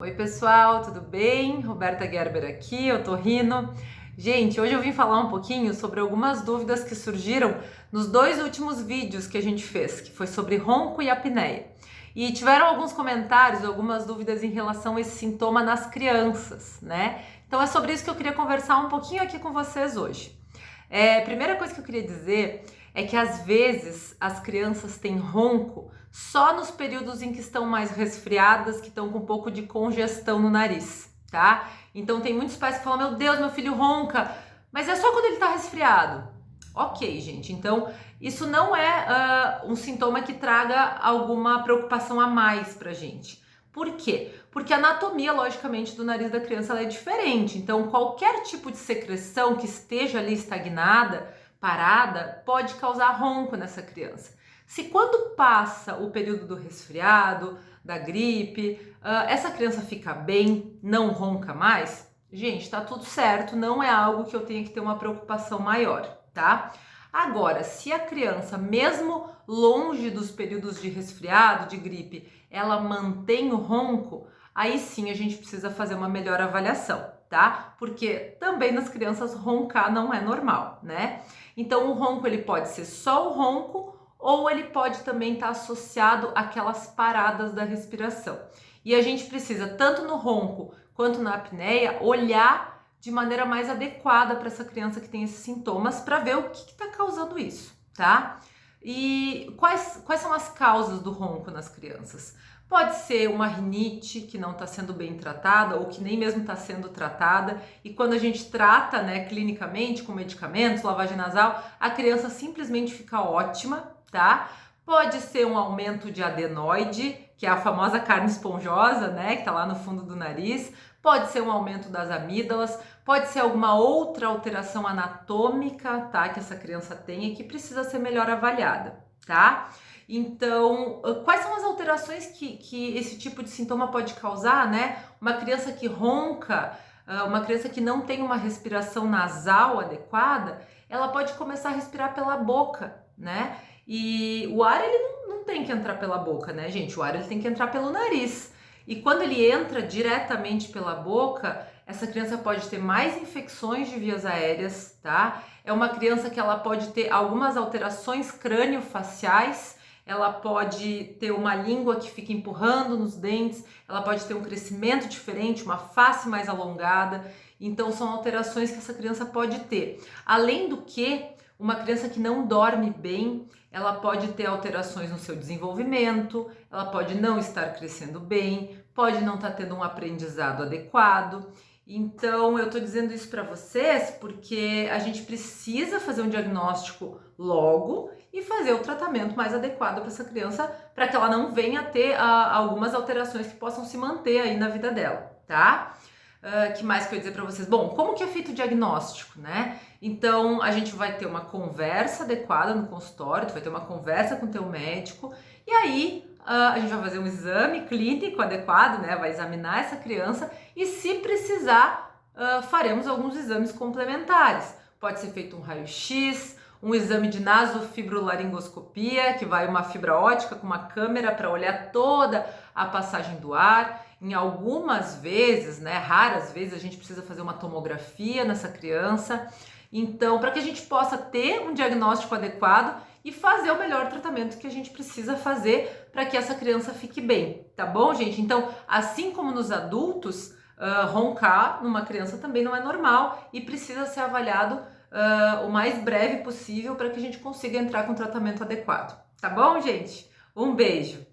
Oi pessoal, tudo bem? Roberta Gerber aqui, eu tô rindo. Gente, hoje eu vim falar um pouquinho sobre algumas dúvidas que surgiram nos dois últimos vídeos que a gente fez, que foi sobre ronco e apneia. E tiveram alguns comentários, algumas dúvidas em relação a esse sintoma nas crianças, né? Então é sobre isso que eu queria conversar um pouquinho aqui com vocês hoje. Primeira coisa que eu queria dizer é que às vezes as crianças têm ronco só nos períodos em que estão mais resfriadas, que estão com um pouco de congestão no nariz, tá? Então tem muitos pais que falam, meu Deus, meu filho ronca, mas é só quando ele tá resfriado. Ok, gente, então isso não é um sintoma que traga alguma preocupação a mais pra gente. Por quê? Porque a anatomia, logicamente, do nariz da criança ela é diferente. Então, qualquer tipo de secreção que esteja ali estagnada, parada, pode causar ronco nessa criança. Se quando passa o período do resfriado, da gripe, essa criança fica bem, não ronca mais, gente, tá tudo certo, não é algo que eu tenha que ter uma preocupação maior, tá? Agora, se a criança, mesmo longe dos períodos de resfriado, de gripe, ela mantém o ronco, aí sim a gente precisa fazer uma melhor avaliação, tá? Porque também nas crianças roncar não é normal, né? Então o ronco ele pode ser só o ronco ou ele pode também estar associado àquelas paradas da respiração. E a gente precisa, tanto no ronco quanto na apneia, olhar de maneira mais adequada para essa criança que tem esses sintomas para ver o que está causando isso, tá? E quais são as causas do ronco nas crianças? Pode ser uma rinite que não está sendo bem tratada ou que nem mesmo está sendo tratada, e quando a gente trata, né, clinicamente com medicamentos, lavagem nasal, a criança simplesmente fica ótima, tá? Pode ser um aumento de adenoide, que é a famosa carne esponjosa, né, que tá lá no fundo do nariz. Pode ser um aumento das amígdalas, pode ser alguma outra alteração anatômica, tá, que essa criança tem e que precisa ser melhor avaliada, tá? Então, quais são as alterações que esse tipo de sintoma pode causar, né? Uma criança que ronca, uma criança que não tem uma respiração nasal adequada, ela pode começar a respirar pela boca, né? E o ar, ele não tem que entrar pela boca, né, gente? O ar, ele tem que entrar pelo nariz. E quando ele entra diretamente pela boca, essa criança pode ter mais infecções de vias aéreas, tá? É uma criança que ela pode ter algumas alterações crâniofaciais, ela pode ter uma língua que fica empurrando nos dentes, ela pode ter um crescimento diferente, uma face mais alongada. Então, são alterações que essa criança pode ter. Além do que, uma criança que não dorme bem, ela pode ter alterações no seu desenvolvimento, ela pode não estar crescendo bem, pode não estar tendo um aprendizado adequado. Então, eu estou dizendo isso para vocês porque a gente precisa fazer um diagnóstico logo e fazer o tratamento mais adequado para essa criança, para que ela não venha a ter algumas alterações que possam se manter aí na vida dela, tá? Que mais que eu ia dizer para vocês? Bom, como que é feito o diagnóstico, né? Então, a gente vai ter uma conversa adequada no consultório, tu vai ter uma conversa com o teu médico, e aí a gente vai fazer um exame clínico adequado, né? Vai examinar essa criança e, se precisar, faremos alguns exames complementares. Pode ser feito um raio-x, um exame de nasofibrolaringoscopia, que vai uma fibra ótica com uma câmera para olhar toda a passagem do ar. Em algumas vezes, né, raras vezes, a gente precisa fazer uma tomografia nessa criança. Então, para que a gente possa ter um diagnóstico adequado e fazer o melhor tratamento que a gente precisa fazer para que essa criança fique bem, tá bom, gente? Então, assim como nos adultos, roncar numa criança também não é normal e precisa ser avaliado o mais breve possível para que a gente consiga entrar com o tratamento adequado. Tá bom, gente? Um beijo!